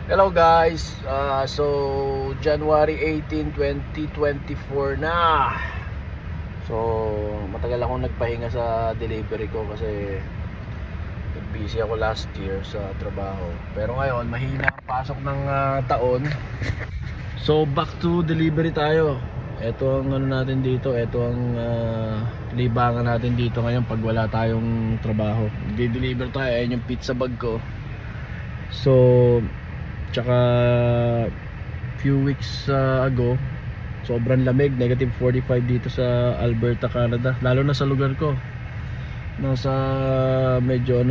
Hello guys, so January 18, 2024 na. So matagal akong nagpahinga sa delivery ko kasi busy ako last year sa trabaho. Pero ngayon mahina ang pasok ng taon. So back to delivery tayo. Ito ang ano natin dito, ito ang libangan natin dito ngayon pag wala tayong trabaho. Di-deliver tayo, ayun yung pizza bag ko. So tsaka few weeks ago, sobrang lamig, negative 45 dito sa Alberta, Canada. Lalo na sa lugar ko. Nasa medyo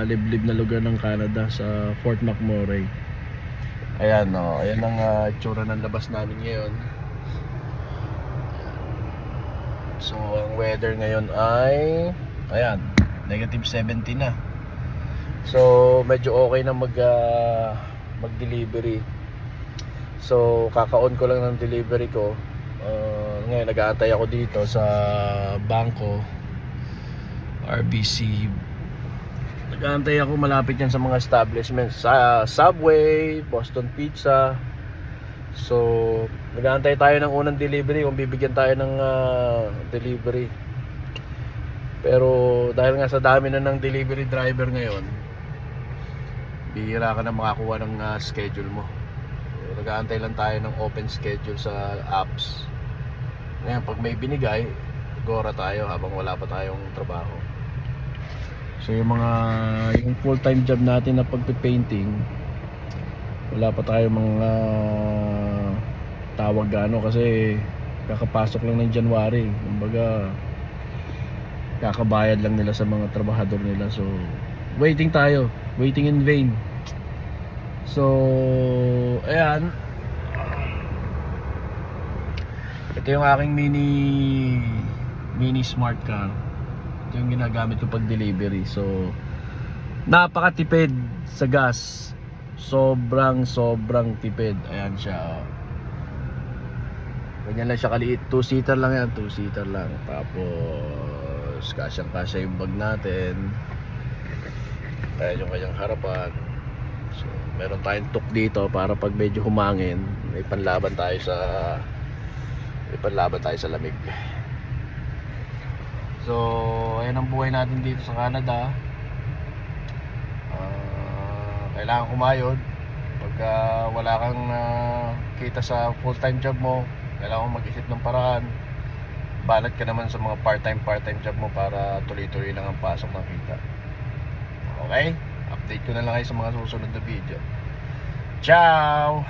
liblib na lugar ng Canada, sa Fort McMurray. Ayan ayan ang itsura ng labas namin ngayon. So ang weather ngayon ay ayan, negative 70 na. So medyo okay na mag-delivery. So kaka-on ko lang ng delivery ko. Ngayon nag-aantay ako dito sa bangko RBC. Nag-aantay ako, malapit yan sa mga establishments, sa Subway, Boston Pizza. So nag-aantay tayo ng unang delivery, kung bibigyan tayo ng delivery. Pero dahil nga sa dami na ng delivery driver ngayon, bihira ka na makakuha ng schedule mo. So, nag-aantay lang tayo ng open schedule sa apps. Ngayon pag may binigay, gora tayo habang wala pa tayong trabaho. So yung full-time job natin na pagpe-painting, wala pa tayong mga tawag kasi kakapasok lang ng January. Kumbaga kakabayad lang nila sa mga trabahador nila. So waiting tayo, waiting in vain. So ayan, ito yung aking mini smart car. Ito yung ginagamit ko pag delivery. So napakatipid sa gas, sobrang tipid. Ayan siya. Ganyan lang siya kaliit, 2-seater lang yan, 2-seater lang. Tapos kasyang-kasya yung bag natin. Ayan yung kanyang harapan. So meron tayong tuk dito para pag medyo humangin, may panlaban tayo sa lamig. So ayan ang buhay natin dito sa Canada. Kailangan kumayod. Pagka wala kang kita sa full-time job mo, kailangan mag-isip ng paraan. Balat ka naman sa mga part-time job mo para tuloy-tuloy lang ang pasok ng kita. Okay? Update ko na lang kayo sa mga susunod na video. Ciao!